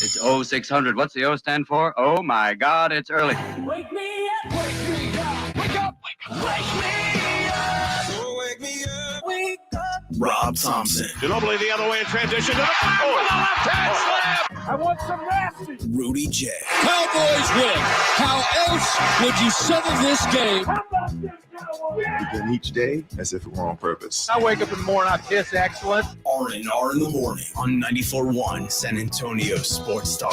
It's 0600. What's the O stand for? Oh, my God, it's early. Wake me up, wake me up, wake up, wake me up. So wake me up, wake up. Rob Thompson. Ginobili the other way in transition to the left hand slam. I want some nasty. Rudy J. Cowboys win. How else would you settle this game? How about this, Cowboys? Begin each day as if it were on purpose. I wake up in the morning, I piss excellent. R&R in the morning on 94.1 San Antonio Sports Star.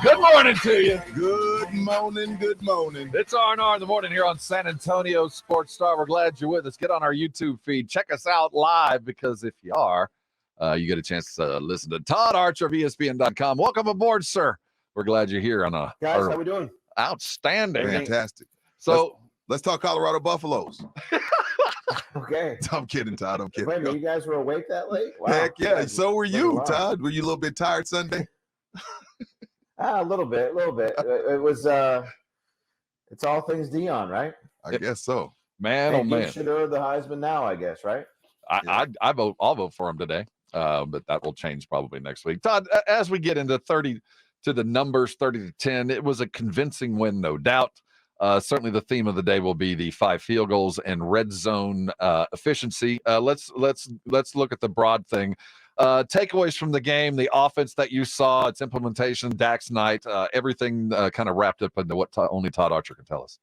Good morning to you. Good morning, good morning. It's R&R in the morning here on San Antonio Sports Star. We're glad you're with us. Get on our YouTube feed. Check us out live, because if you are, you get a chance to listen to Todd Archer of ESPN.com. Welcome aboard, sir. We're glad you're here on a Guys, how we doing? Outstanding. Fantastic. So Let's talk Colorado Buffaloes. Okay. I'm kidding, Todd. I'm kidding. Wait a minute, you guys were awake that late? Wow. Heck yeah. Guys, So were you, wow. Todd. Were you a little bit tired Sunday? A little bit. It was it's all things Dion, right? I guess so. man, oh man, should have the Heisman now, I guess, right? I'll vote for him today, but that will change probably next week. Todd, as we get into the numbers 30-10, it was a convincing win, no doubt. Certainly the theme of the day will be the 5 field goals and red zone efficiency. Let's look at the broad thing. Takeaways from the game, the offense that you saw, its implementation, DAKS night, everything kind of wrapped up into what only Todd Archer can tell us.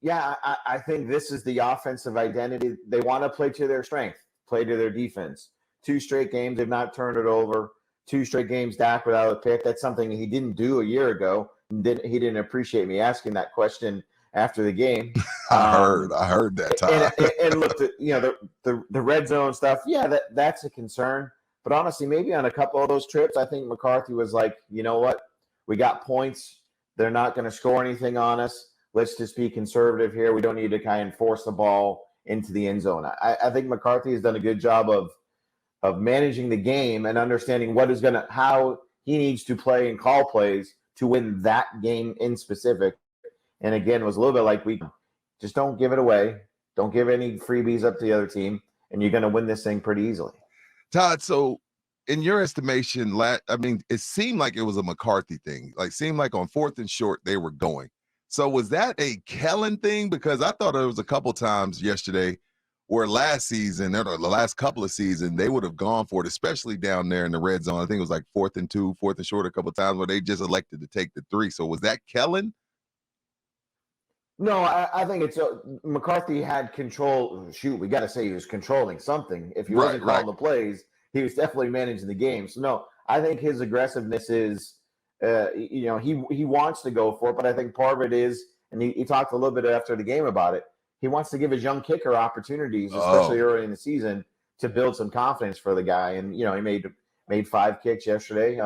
Yeah, I think this is the offensive identity. They want to play to their strength, play to their defense. 2 straight games, they've not turned it over. 2 straight games, Dak without a pick. That's something he didn't do a year ago. He didn't appreciate me asking that question after the game. I heard that, Todd. And look, the red zone stuff, yeah, that's a concern. But honestly, maybe on a couple of those trips, I think McCarthy was like, you know what? We got points. They're not going to score anything on us. Let's just be conservative here. We don't need to kind of force the ball into the end zone. I think McCarthy has done a good job of managing the game and understanding how he needs to play and call plays to win that game in specific. And again, it was a little bit like, we just don't give it away. Don't give any freebies up to the other team, and you're going to win this thing pretty easily. Todd, so in your estimation, it seemed like it was a McCarthy thing. Like, seemed like on 4th and short, they were going. So was that a Kellen thing? Because I thought there was a couple times yesterday where last season, or the last couple of seasons, they would have gone for it, especially down there in the red zone. I think it was like 4th and 2, 4th and short a couple of times where they just elected to take the 3. So was that Kellen? No, I think it's McCarthy had control. Shoot, we got to say he was controlling something. If he wasn't calling the plays, he was definitely managing the game. So no, I think his aggressiveness is, he wants to go for it, but I think part of it is, and he talked a little bit after the game about it, he wants to give his young kicker opportunities, especially early in the season, to build some confidence for the guy. And, he made 5 kicks yesterday.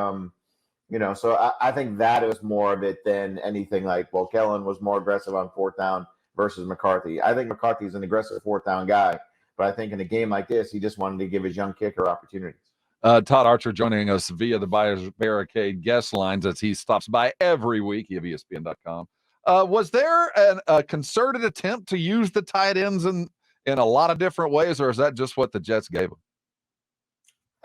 So I think that was more of it than anything like, well, Kellen was more aggressive on 4th down versus McCarthy. I think McCarthy's an aggressive 4th down guy, but I think in a game like this, he just wanted to give his young kicker opportunities. Todd Archer joining us via the Buyers Barricade guest lines as he stops by every week of ESPN.com. Was there a concerted attempt to use the tight ends in a lot of different ways, or is that just what the Jets gave them?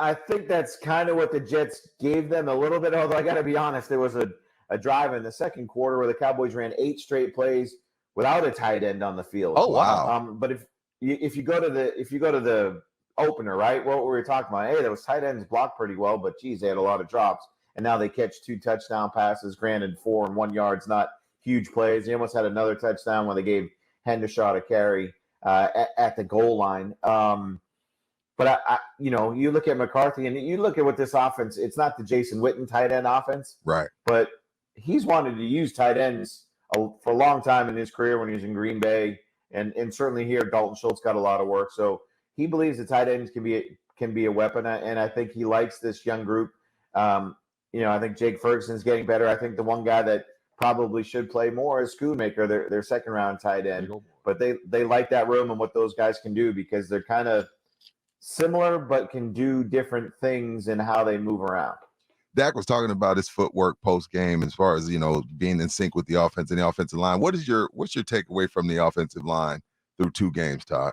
I think that's kind of what the Jets gave them a little bit, although I got to be honest, there was a drive in the second quarter where the Cowboys ran 8 straight plays without a tight end on the field. Oh, wow. But if you go to the opener, right, what were we talking about? Hey, those tight ends blocked pretty well, but geez, they had a lot of drops, and now they catch 2 touchdown passes, granted 4 and 1 yards, not huge plays. They almost had another touchdown when they gave Hendershot a carry at the goal line. But you look at McCarthy and you look at what this offense, it's not the Jason Witten tight end offense. Right. But he's wanted to use tight ends for a long time in his career when he was in Green Bay. And certainly here, Dalton Schultz got a lot of work. So he believes the tight ends can be a weapon. And I think he likes this young group. I think Jake Ferguson's getting better. I think the one guy that probably should play more is Schoonmaker, their second round tight end. But they like that room and what those guys can do, because they're kind of similar but can do different things in how they move around. Dak was talking about his footwork post game as far as, being in sync with the offense and the offensive line. What's your takeaway from the offensive line through 2 games, Todd?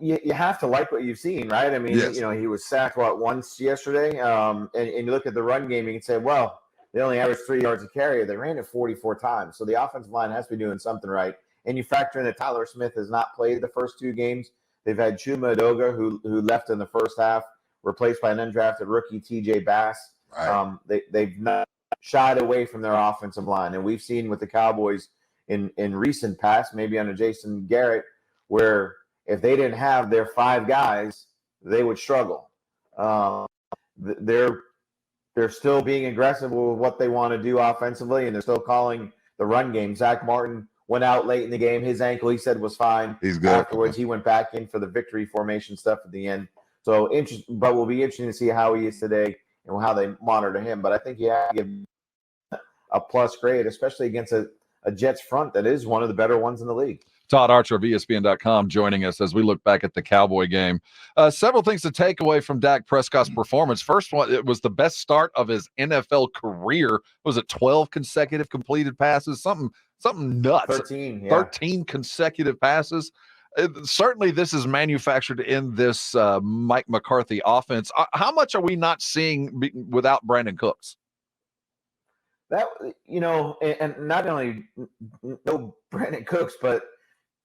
you have to like what you've seen, right? I mean, Yes. he was sacked once yesterday, and you look at the run game, you can say, well, they only averaged 3 yards a carry. They ran it 44 times, so the offensive line has to be doing something right. And you factor in that Tyler Smith has not played the first 2 games. They've had Chuma Edoga, who left in the first half, replaced by an undrafted rookie, TJ Bass. Right. They've not shied away from their offensive line, and we've seen with the Cowboys in recent past, maybe under Jason Garrett, where if they didn't have their 5 guys, they would struggle. They're still being aggressive with what they want to do offensively, and they're still calling the run game. Zach Martin went out late in the game. His ankle, he said, was fine. He's good. Afterwards, he went back in for the victory formation stuff at the end. So, but will be interesting to see how he is today and how they monitor him. But I think you have to give a plus grade, especially against a Jets front that is one of the better ones in the league. Todd Archer of ESPN.com joining us as we look back at the Cowboy game. Several things to take away from Dak Prescott's performance. First one, it was the best start of his NFL career. Was it 12 consecutive completed passes? Something nuts. 13, yeah. 13 consecutive passes. Certainly this is manufactured in this Mike McCarthy offense. How much are we not seeing without Brandon Cooks? That, and not only no Brandon Cooks, but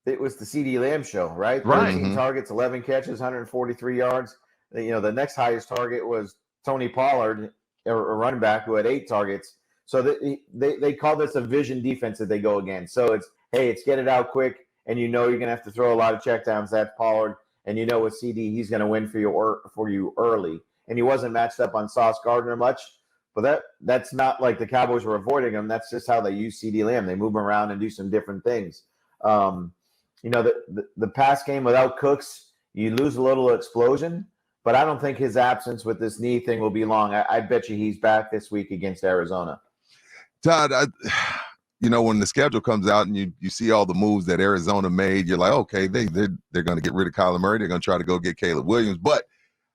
it was the CD Lamb show, right? Right. 13 targets, 11 catches, 143 yards. The next highest target was Tony Pollard, a running back, who had 8 targets. So they call this a vision defense that they go against. So it's get it out quick, and you're going to have to throw a lot of checkdowns. That's Pollard, and with CD, he's going to win for you early. And he wasn't matched up on Sauce Gardner much, but that's not like the Cowboys were avoiding him. That's just how they use CD Lamb. They move him around and do some different things. The pass game without Cooks, you lose a little explosion, but I don't think his absence with this knee thing will be long. I bet you he's back this week against Arizona. Todd, when the schedule comes out and you see all the moves that Arizona made, you're like, okay, they're going to get rid of Kyler Murray. They're going to try to go get Caleb Williams. But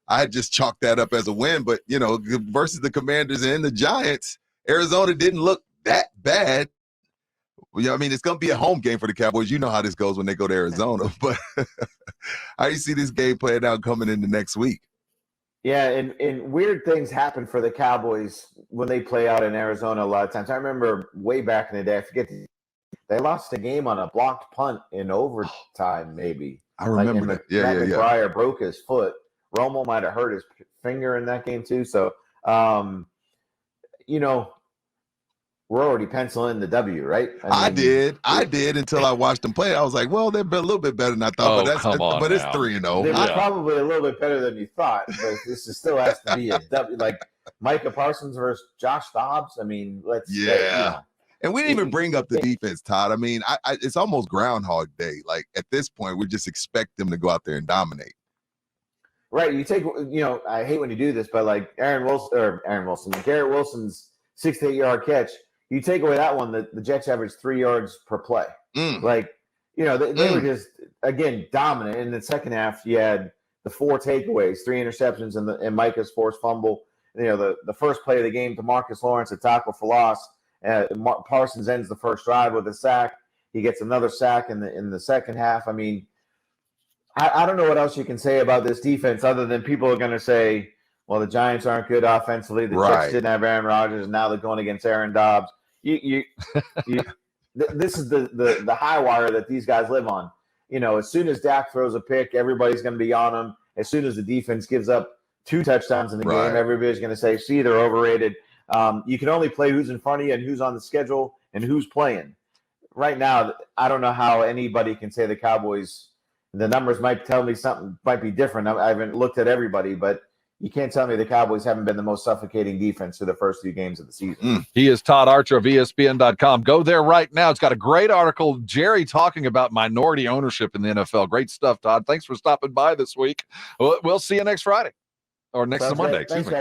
I just chalked that up as a win. But, versus the Commanders and the Giants, Arizona didn't look that bad. It's going to be a home game for the Cowboys. You know how this goes when they go to Arizona. But how do you see this game playing out coming into next week? Yeah, and weird things happen for the Cowboys when they play out in Arizona a lot of times. I remember way back in the day, I forget, they lost a game on a blocked punt in overtime, maybe. I remember that. Yeah. McBriar broke his foot. Romo might have hurt his finger in that game too. So, we're already penciling the W, right? I did until I watched them play. I was like, well, they're a little bit better than I thought. But it's 3-0. They're probably a little bit better than you thought, but this still has to be a W. Like Micah Parsons versus Josh Dobbs. I mean, And we didn't even bring up the defense, Todd. I mean, it's almost Groundhog Day. Like at this point, we just expect them to go out there and dominate. Right. You take, I hate when you do this, but like Garrett Wilson's 6 to 8 yard catch. You take away that one, the Jets averaged 3 yards per play. They were just, again, dominant. In the second half, you had the 4 takeaways, 3 interceptions, and Micah's forced fumble. The first play of the game, DeMarcus Lawrence, a tackle for loss. Parsons ends the first drive with a sack. He gets another sack in the second half. I mean, I don't know what else you can say about this defense other than people are going to say, well, the Giants aren't good offensively. The Jets didn't have Aaron Rodgers, and now they're going against Aaron Dobbs. This is the high wire that these guys live on. As soon as Dak throws a pick, everybody's going to be on him. As soon as the defense gives up 2 touchdowns in the game, everybody's going to say, see, they're overrated. You can only play who's in front of you and who's on the schedule and who's playing. Right now, I don't know how anybody can say the Cowboys, the numbers might tell me something might be different. I haven't looked at everybody, but you can't tell me the Cowboys haven't been the most suffocating defense for the first 2 games of the season. He is Todd Archer of ESPN.com. Go there right now. It's got a great article. Jerry talking about minority ownership in the NFL. Great stuff, Todd. Thanks for stopping by this week. We'll see you next Friday or next Monday. Thanks, guys.